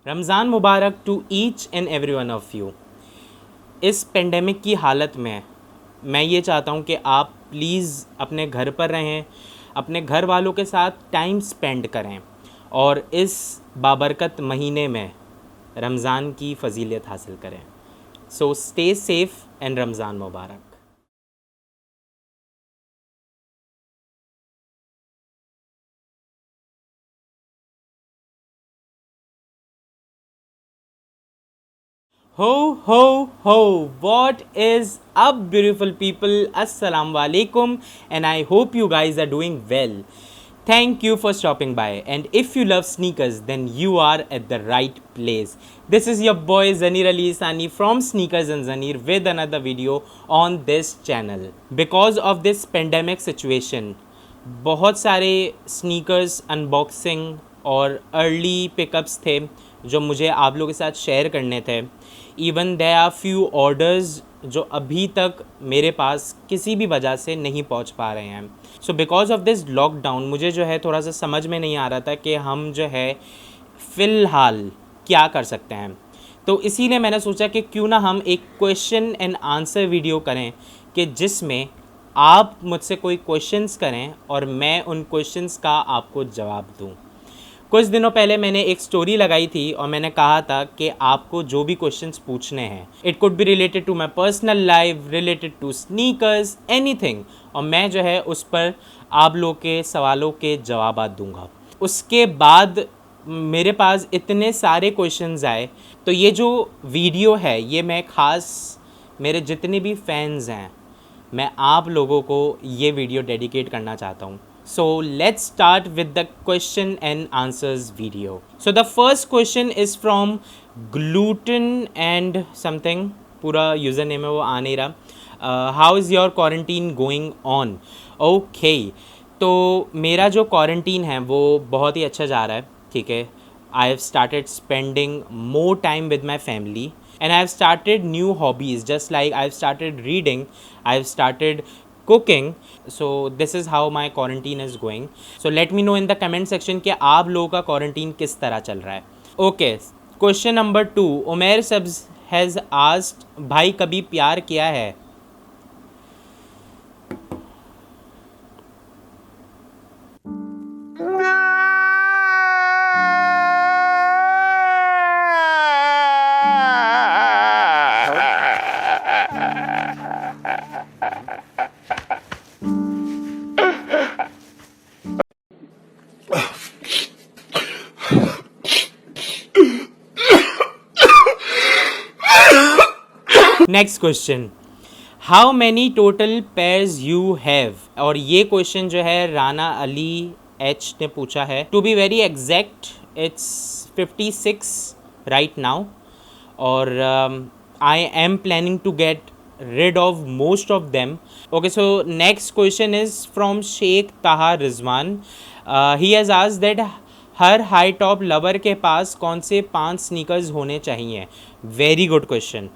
रमज़ान मुबारक to each and every one of you. इस pandemic की हालत में मैं ये चाहता हूँ कि आप प्लीज़ अपने घर पर रहें, अपने घर वालों के साथ टाइम स्पेंड करें और इस बाबरकत महीने में रमज़ान की फ़जीलत हासिल करें। So stay safe and Ramzan Mubarak. Ho ho ho, what is up beautiful people? Assalamu alaikum and I hope you guys are doing well. Thank you for stopping by, and if you love sneakers then you are at the right place. This is your boy Zanir Ali Sani from Sneakers and Zanir with another video on this channel. Because of this pandemic situation, बहुत सारे sneakers unboxing और early pickups थे जो मुझे आप लोगों के साथ शेयर करने थे। Even there are few orders जो अभी तक मेरे पास किसी भी वजह से नहीं पहुंच पा रहे हैं। So because of this lockdown मुझे जो है थोड़ा सा समझ में नहीं आ रहा था कि हम जो है फ़िलहाल क्या कर सकते हैं। तो इसीलिए मैंने सोचा कि क्यों ना हम एक क्वेश्चन एंड आंसर वीडियो करें कि जिसमें आप मुझसे कोई क्वेश्चंस करें और मैं उन क्वेश्चंस का आपको जवाब दूं। कुछ दिनों पहले मैंने एक स्टोरी लगाई थी और मैंने कहा था कि आपको जो भी क्वेश्चंस पूछने हैं, it could be related to my personal life, related to sneakers, anything, और मैं जो है उस पर आप लोग के सवालों के जवाब दूंगा। उसके बाद मेरे पास इतने सारे क्वेश्चंस आए, तो ये जो वीडियो है ये मैं ख़ास मेरे जितने भी फैंस हैं, मैं आप लोगों को ये वीडियो डेडिकेट करना चाहता हूँ। So let's start with the question and answers video. So the first question is from gluten and something, पूरा यूज़र नेम है वो आ नहीं रहा। How is your quarantine going on? Okay, तो मेरा जो क्वारंटीन है वो बहुत ही अच्छा जा रहा है, ठीक है। I have started spending more time with my family and I have started new hobbies, just like I have started reading, I have started cooking. So this is how my quarantine is going. So let me know in the comment section कि आप लोगों का quarantine किस तरह चल रहा है। Okay, question number 2, उमेर सब्ज has asked, भाई कभी प्यार किया है? Next question, how many total pairs you have? और ये क्वेश्चन जो है राना अली एच ने पूछा है। To be very exact it's 56 right now, और I am planning to get rid of most of them. Okay, so next question is from Sheikh Taha Rizwan. He has asked that हर high top lover के पास कौन से 5 sneakers होने चाहिए? Very good question.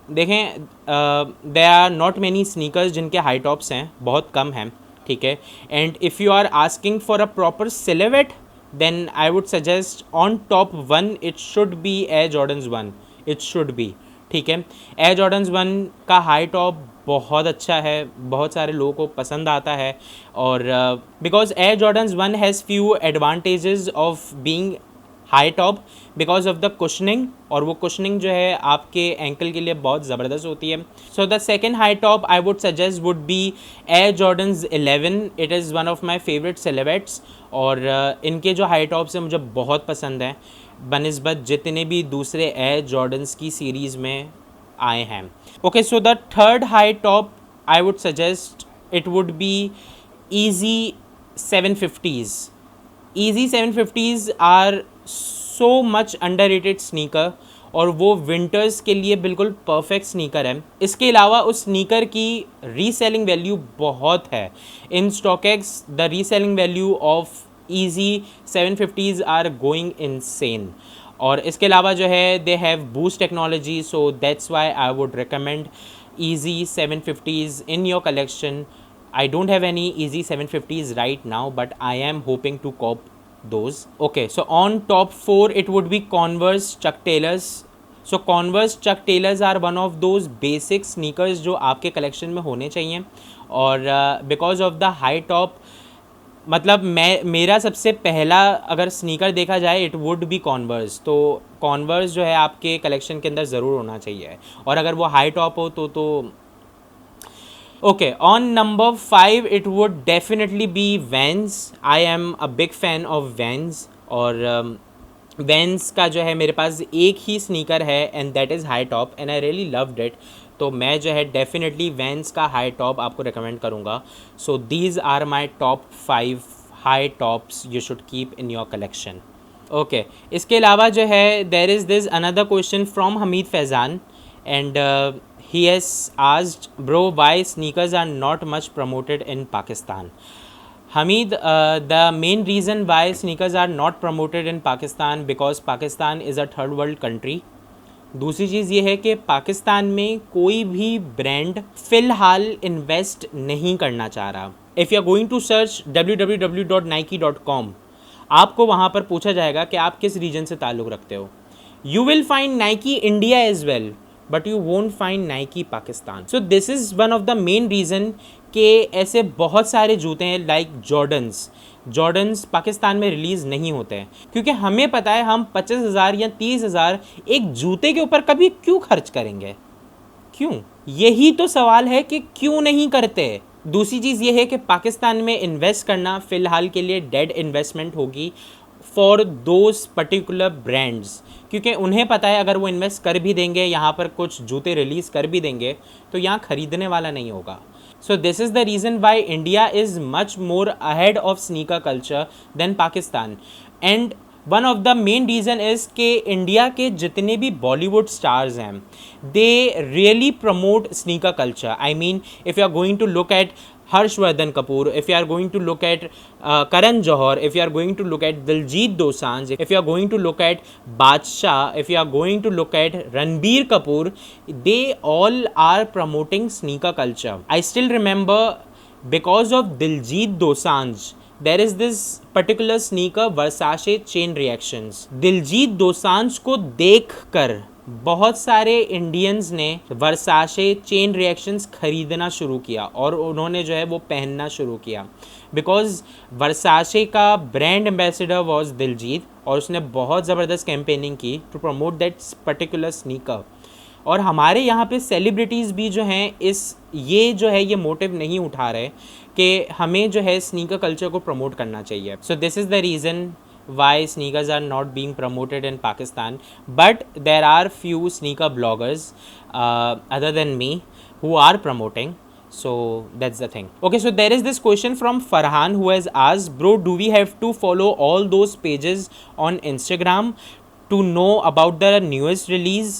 देखें, there are not many sneakers जिनके high tops हैं, बहुत कम हैं, ठीक है। And if you are asking for a proper silhouette then I would suggest on top 1 it should be Air Jordans 1, it should be, ठीक है। एयर जॉर्डन्स 1 का हाई टॉप बहुत अच्छा है, बहुत सारे लोगों को पसंद आता है, और because air Jordans 1 has few advantages of being high top because of the cushioning, और वो कुशनिंग जो है आपके एंकल के लिए बहुत ज़बरदस्त होती है। So the second high top I would suggest would be Air Jordans 11। It is one of my favourite silhouettes, और इनके जो हाई टॉप्स हैं मुझे बहुत पसंद हैं बनिस्बत जितने भी दूसरे एयर जॉर्डन्स की सीरीज़ में आए हैं। Okay, so the third high top I would suggest it would be Yeezy 750s। Yeezy 750s are so much underrated sneaker, और वो विंटर्स के लिए बिल्कुल परफेक्ट स्नीकर है। इसके अलावा उस स्नीकर की रीसेलिंग वैल्यू बहुत है। In StockX the reselling value of Yeezy 750s are going insane, और इसके अलावा जो है they have boost technology, so that's why I would recommend Yeezy 750s in your collection. I don't have any easy 750s right now, but I am hoping to cop those. Okay, so on top 4 it would be Converse, Chuck Taylors. So Converse, Chuck Taylors are one of those basic sneakers जो आपके collection में होने चाहिए. और because of the high top, मतलब मेरा सबसे पहला अगर स्नीकर देखा जाए इट वुड बी कॉन्वर्स. तो कॉन्वर्स जो है आपके कलेक्शन के अंदर ज़रूर होना चाहिए, और अगर वो हाई टॉप हो तो okay. On number 5 it would definitely be Vans. I am a big fan of Vans. और Vans का जो है मेरे पास एक ही स्नीकर है and that is high top and I really loved it. तो मैं जो है डेफिनेटली Vans का हाई टॉप आपको रिकमेंड करूँगा. So these are my top 5 high tops you should keep in your collection. Okay, इसके अलावा जो है there is this another question from Hameed Faizan and he has asked, bro, why sneakers are not much promoted in Pakistan? Hamid, the main reason why sneakers are not promoted in Pakistan because Pakistan is a third world country. दूसरी चीज़ ये है कि पाकिस्तान में कोई भी brand फ़िलहाल invest नहीं करना चाह रहा. If you are going to search www.nike.com, आपको वहाँ पर पूछा जाएगा कि आप किस रीजन से ताल्लुक़ रखते हो. You will find Nike India as well, but you won't find Nike Pakistan. So this is one of the main reason कि ऐसे बहुत सारे जूते हैं लाइक जॉर्डन्स पाकिस्तान में रिलीज़ नहीं होते हैं, क्योंकि हमें पता है हम 25,000 या 30,000 एक जूते के ऊपर कभी क्यों खर्च करेंगे. क्यों? यही तो सवाल है कि क्यों नहीं करते. दूसरी चीज़ ये है कि पाकिस्तान में इन्वेस्ट करना फ़िलहाल के लिए डेड इन्वेस्टमेंट होगी फॉर दोज पर्टिकुलर ब्रांड्स, क्योंकि उन्हें पता है अगर वो इन्वेस्ट कर भी देंगे, यहाँ पर कुछ जूते रिलीज़ कर भी देंगे, तो यहाँ ख़रीदने वाला नहीं होगा. So this is the reason why India is much more ahead of sneaker culture than Pakistan. And one of the main reason is कि इंडिया के जितने भी बॉलीवुड स्टार्स हैं they really promote sneaker culture. I mean if you are going to look at Harshvardhan Kapoor, if you are going to look at Karan Johar, if you are going to look at Diljit Dosanjh, if you are going to look at Badshah, if you are going to look at Ranbir Kapoor, they all are promoting sneaker culture. I still remember because of Diljit Dosanjh, there is this particular sneaker Versace Chain Reactions. Diljit Dosanjh को देख कर बहुत सारे Indians ने वर्साशे chain reactions ख़रीदना शुरू किया और उन्होंने जो है वो पहनना शुरू किया, बिकॉज वर्साशे का ब्रांड एम्बेसडर वॉज दिलजीत और उसने बहुत ज़बरदस्त कैंपेनिंग की to promote that particular sneaker. और हमारे यहाँ पे सेलिब्रिटीज़ भी जो हैं ये जो है ये मोटिव नहीं उठा रहे कि हमें जो है स्नीकर कल्चर को प्रमोट करना चाहिए. सो this is the reason why sneakers are not being promoted in Pakistan, but there are few sneaker bloggers other than me who are promoting. So that's the thing. Okay, so there is this question from Farhan who has asked, bro, do we have to follow all those pages on Instagram to know about the newest release,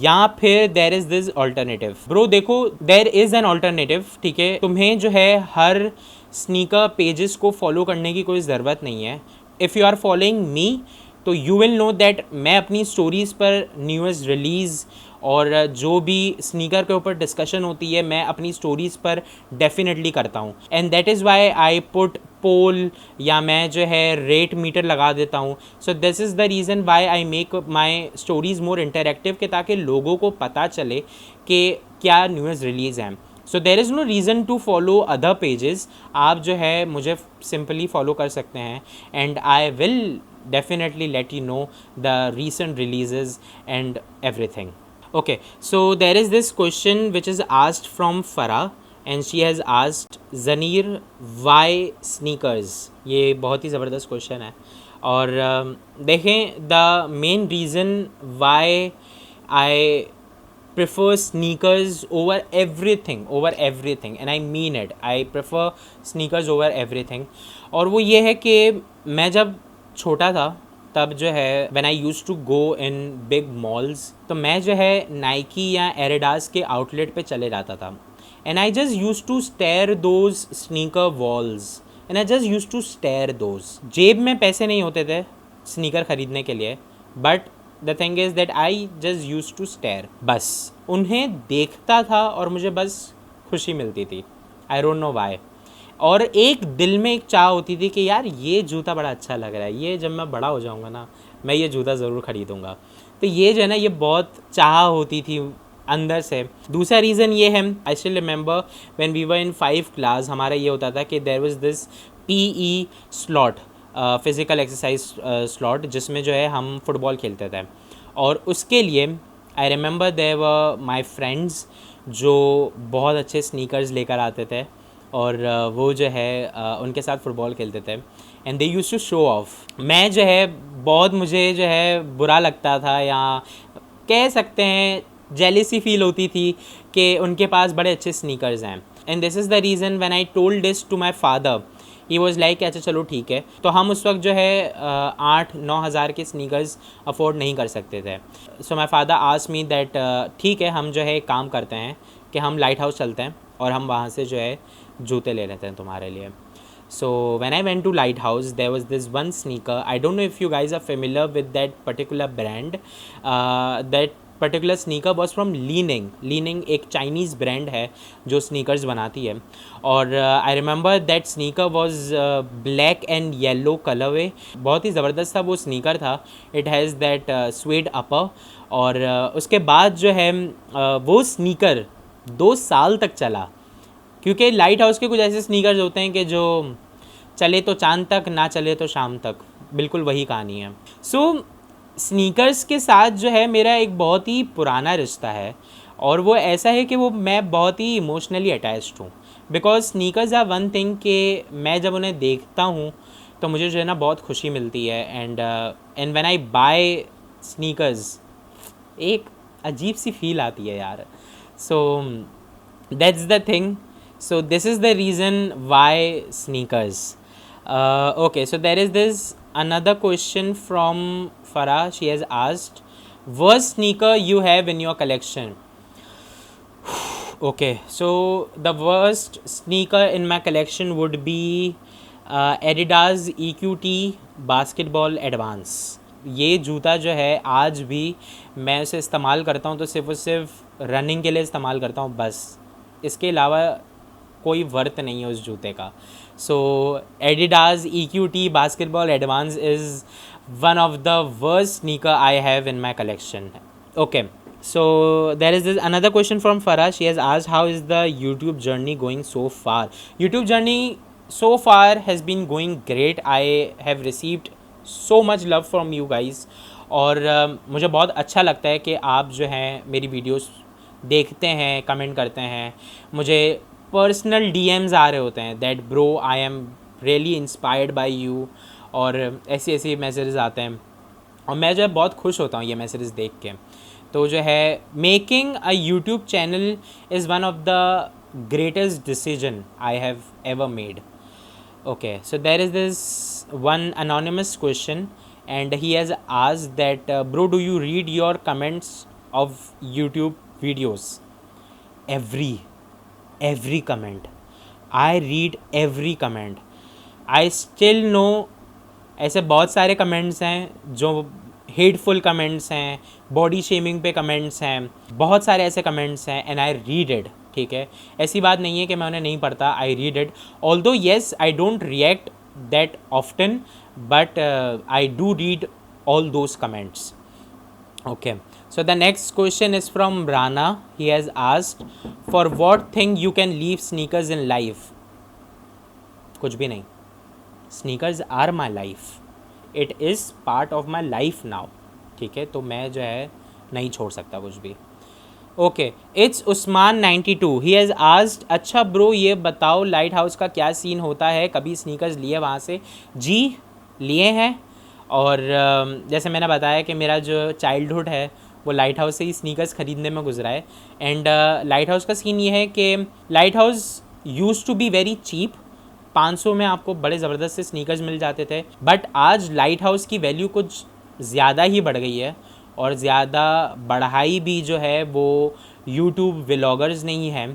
या फिर देर is this alternative? Bro देखो, there is an alternative. ठीक है, तुम्हें जो है हर sneaker pages को फॉलो करने की कोई ज़रूरत नहीं है. If you are following me तो यू विल नो दैट मैं अपनी स्टोरीज़ पर न्यूएस्ट रिलीज़ और जो भी स्नीकर के ऊपर डिस्कशन होती है मैं अपनी स्टोरीज़ पर डेफिनेटली करता हूँ. And that is why I put poll या मैं जो है रेट मीटर लगा देता हूँ. So this is the reason why I make my stories more interactive, कि ताकि लोगों को पता चले कि क्या न्यूज़ रिलीज़ हैं. So there is no reason to follow other pages. आप जो है मुझे सिंपली फॉलो कर सकते हैं and I will definitely let you know the recent releases and everything. Okay, so there is this question which is asked from Farah and she has asked, Zaneer, why sneakers? ये बहुत ही ज़बरदस्त question है. और देखें, the main reason why I prefer sneakers over everything and I mean it, I prefer sneakers over everything. और वो ये है कि मैं जब छोटा था तब जो है when I use to go in big malls, तो मैं जो है नाइकी या एडिडास के आउटलेट पे चले जाता था and I just use to stare those sneaker walls and I just use to stare those. जेब में पैसे नहीं होते थे स्नीकर ख़रीदने के लिए, but the thing is that I just use to stare. बस उन्हें देखता था और मुझे बस खुशी मिलती थी. I don't know why. और एक दिल में एक चाह होती थी कि यार ये जूता बड़ा अच्छा लग रहा है, ये जब मैं बड़ा हो जाऊँगा ना मैं ये जूता ज़रूर ख़रीदूँगा। तो ये जो है ना ये बहुत चाह होती थी अंदर से। दूसरा रीज़न ये है, I still remember when we were in 5 class, हमारा ये होता था कि there was this PE slot, physical exercise slot, जिसमें जो है हम फुटबॉल खेलते थे। और उसके लिए I remember there were my friends जो बहुत अच्छे स्नीकर्स लेकर आते थे और वो जो है उनके साथ फ़ुटबॉल खेलते थे and they use to show off. मैं जो है बहुत, मुझे जो है बुरा लगता था या कह सकते हैं जेलिसी फील होती थी कि उनके पास बड़े अच्छे स्नीकर्स हैं। And this is the reason when I told this to my father, he was like अच्छा चलो ठीक है। तो हम उस वक्त जो है 8-9 हज़ार के स्नीकर्स अफोर्ड नहीं कर सकते थे। So my father asked me that ठीक है हम जो है एक काम करते हैं कि हम लाइट हाउस चलते हैं और हम वहाँ से जो है जूते ले लेते हैं तुम्हारे लिए। So when I went to Lighthouse, there was this one sneaker. I don't know if you guys are familiar with that particular brand. That particular sneaker was from Li-Ning. Li-Ning एक Chinese brand है जो sneakers बनाती है। और I remember that sneaker was black and yellow colorway. बहुत ही ज़बरदस्त था वो sneaker था। It has that suede upper. और उसके बाद जो है वो sneaker 2 साल तक चला, क्योंकि लाइट हाउस के कुछ ऐसे स्नीकर्स होते हैं कि जो चले तो चांद तक, ना चले तो शाम तक, बिल्कुल वही कहानी है। सो स्नीकर्स के साथ जो है मेरा एक बहुत ही पुराना रिश्ता है और वो ऐसा है कि वो मैं बहुत ही इमोशनली अटैच्ड हूँ। Because sneakers are one thing कि मैं जब उन्हें देखता हूँ तो मुझे जो है ना बहुत खुशी मिलती है। And when I buy sneakers एक अजीब सी फील आती है यार। So that's the thing. So this is the reason why sneakers. Okay, so there is this another question from Farah. She has asked, worst sneaker you have in your collection? Okay, so the worst sneaker in my collection would be Adidas EQT Basketball Advance. ये जूता जो है आज भी मैं उसे इस्तेमाल करता हूँ तो सिर्फ और सिर्फ रनिंग के लिए इस्तेमाल करता हूँ बस, इसके अलावा कोई वर्थ नहीं है उस जूते का। So Adidas EQT basketball advance is one of the worst sneaker I have in my collection. Okay, so there is this another question from Farah. She has asked how is the YouTube journey going so far. YouTube journey so far has been going great. I have received so much love from you guys और मुझे बहुत अच्छा लगता है कि आप जो हैं मेरी वीडियोस देखते हैं, कमेंट करते हैं, मुझे पर्सनल DMs आ रहे होते हैं that bro I am really inspired by you, और ऐसे ऐसे मैसेजेस आते हैं और मैं जो है बहुत खुश होता हूँ ये मैसेजेस देख के. तो जो है making a YouTube channel is one of the greatest decision I have ever made. Okay, so there is this one anonymous question and he has asked that bro, do you read your comments of YouTube videos? Every comment, I read every comment. I still know ऐसे बहुत सारे comments हैं जो hateful comments हैं, body shaming पे comments हैं, बहुत सारे ऐसे कमेंट्स हैं एंड आई रीड इट. ठीक है, ऐसी बात नहीं है कि मैं उन्हें नहीं पढ़ता. I read it, although yes I don't react that often, but I do read all those comments. Okay, so the next question is from Rana. He has asked, for what thing you can leave sneakers in life? कुछ भी नहीं. Sneakers are my life. It is part of my life now. ठीक है, तो मैं जो है नहीं छोड़ सकता कुछ भी. Okay, it's Usman 92. He has asked, अच्छा ब्रो ये बताओ लाइट हाउस का क्या सीन होता है, कभी स्नीकर्स लिए वहाँ से? जी लिए हैं, और जैसे मैंने बताया कि मेरा जो चाइल्डहुड है वो लाइट हाउस से ही स्नीकर्स ख़रीदने में गुजरा है. एंड लाइट हाउस का सीन ये है कि lighthouse use to be very cheap. 500 में आपको बड़े ज़बरदस्त से स्नीकर्स मिल जाते थे, बट आज लाइट हाउस की वैल्यू कुछ ज़्यादा ही बढ़ गई है, और ज़्यादा बढ़ाई भी जो है वो यूट्यूब व्लॉगर्स नहीं है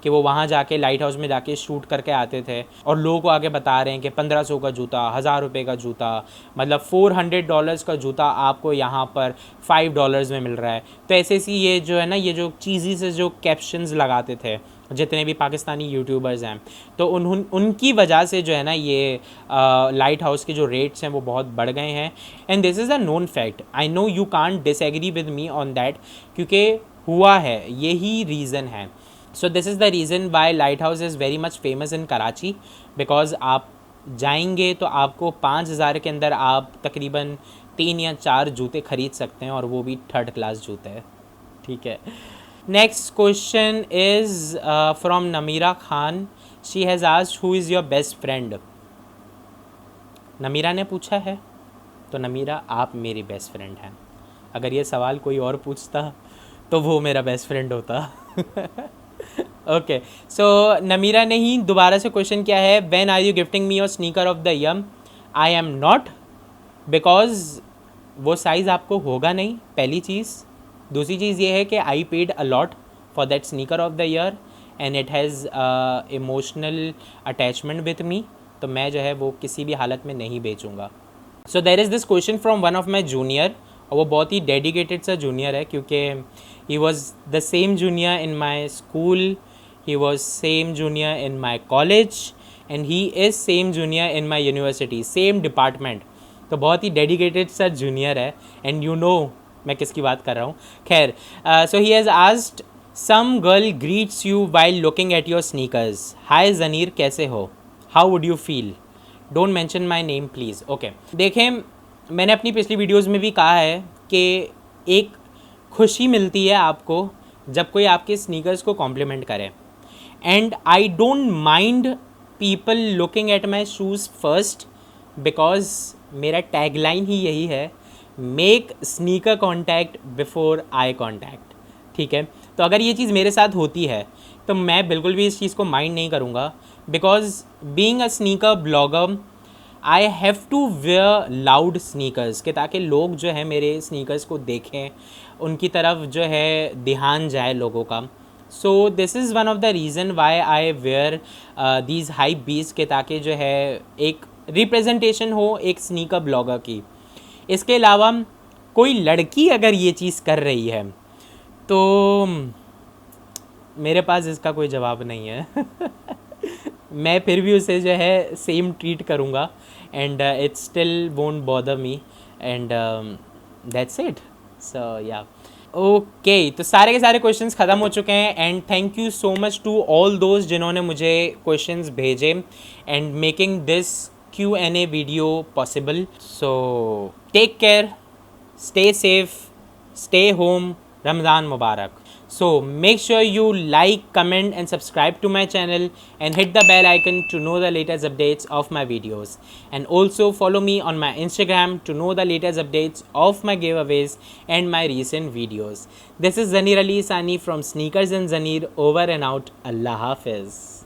कि वो वहाँ जाके लाइट हाउस में जाके शूट करके आते थे और लोगों को आगे बता रहे हैं कि 1500 का जूता, 1000 रुपये का जूता, मतलब $400 का जूता आपको यहाँ पर $5 में मिल रहा है. तो ऐसे ऐसी ये जो है ना, ये जो चीज़ी से जो कैप्शंस लगाते थे जितने भी पाकिस्तानी यूट्यूबर्स हैं, तो उनकी वजह से जो है ना ये लाइट हाउस के जो रेट्स हैं वो बहुत बढ़ गए हैं। And this is a known fact, I know you can't disagree with me on that, क्योंकि हुआ है, यही रीज़न है। सो this is the reason Y light house is very much famous in Karachi, because आप जाएंगे तो आपको 5,000 के अंदर आप तकरीबन 3 या 4 जूते ख़रीद सकते हैं, और वो भी थर्ड क्लास जूते हैं, ठीक है। Next question is from Namira Khan. She has asked who is your best friend. Namira ने पूछा है, तो नमीरा आप मेरी बेस्ट फ्रेंड हैं। अगर ये सवाल कोई और पूछता तो वो मेरा बेस्ट फ्रेंड होता। ओके, सो नमीरा ने ही दोबारा से क्वेश्चन किया है, when are you gifting me your sneaker of the year. I am not, because वो साइज़ आपको होगा नहीं, पहली चीज़। दूसरी चीज़ ये है कि I paid a lot for that sneaker of the year and it has emotional attachment with me, तो मैं जो है वो किसी भी हालत में नहीं बेचूंगा। So there is this question from one of my junior, और वो बहुत ही डेडिकेटेड सा जूनियर है, क्योंकि he was the same junior in my school, he was same junior in my college, and he is same junior in my university, same department. तो बहुत ही डेडिकेटेड सा जूनियर है, एंड यू नो मैं किसकी बात कर रहा हूँ। खैर, so he has asked, some girl greets you while looking at your sneakers. Hi Zaneer, कैसे हो, how would you feel, don't mention my name please. Okay, देखें, मैंने अपनी पिछली वीडियोस में भी कहा है कि एक खुशी मिलती है आपको जब कोई आपके स्नीकर्स को कॉम्प्लीमेंट करे, and I don't mind people looking at my shoes first, because मेरा टैगलाइन ही यही है, make sneaker contact before eye contact, ठीक है। तो अगर ये चीज़ मेरे साथ होती है तो मैं बिल्कुल भी इस चीज़ को माइंड नहीं करूँगा, because being a sneaker blogger I have to wear loud sneakers, के ताकि लोग जो है मेरे स्नीकर्स को देखें, उनकी तरफ जो है ध्यान जाए लोगों का। So this is one of the reason why I wear these high bees, के ताकि जो है एक रिप्रेजेंटेशन हो एक स्नीकर ब्लॉगर की। इसके अलावा कोई लड़की अगर ये चीज़ कर रही है तो मेरे पास इसका कोई जवाब नहीं है। मैं फिर भी उसे जो है सेम ट्रीट करूँगा, and it still won't bother me, and that's it. So yeah, okay, तो सारे के सारे क्वेश्चंस ख़त्म हो चुके हैं, and thank you so much to all दोस्त जिन्होंने मुझे क्वेश्चंस भेजे and making this Q&A video possible. So take care, stay safe, stay home, Ramzan Mubarak. So make sure you like, comment and subscribe to my channel, and hit the bell icon to know the latest updates of my videos, and also follow me on my Instagram to know the latest updates of my giveaways and my recent videos. This is Zaneer Ali Sani from Sneakers and Zaneer, over and out. Allah Hafiz.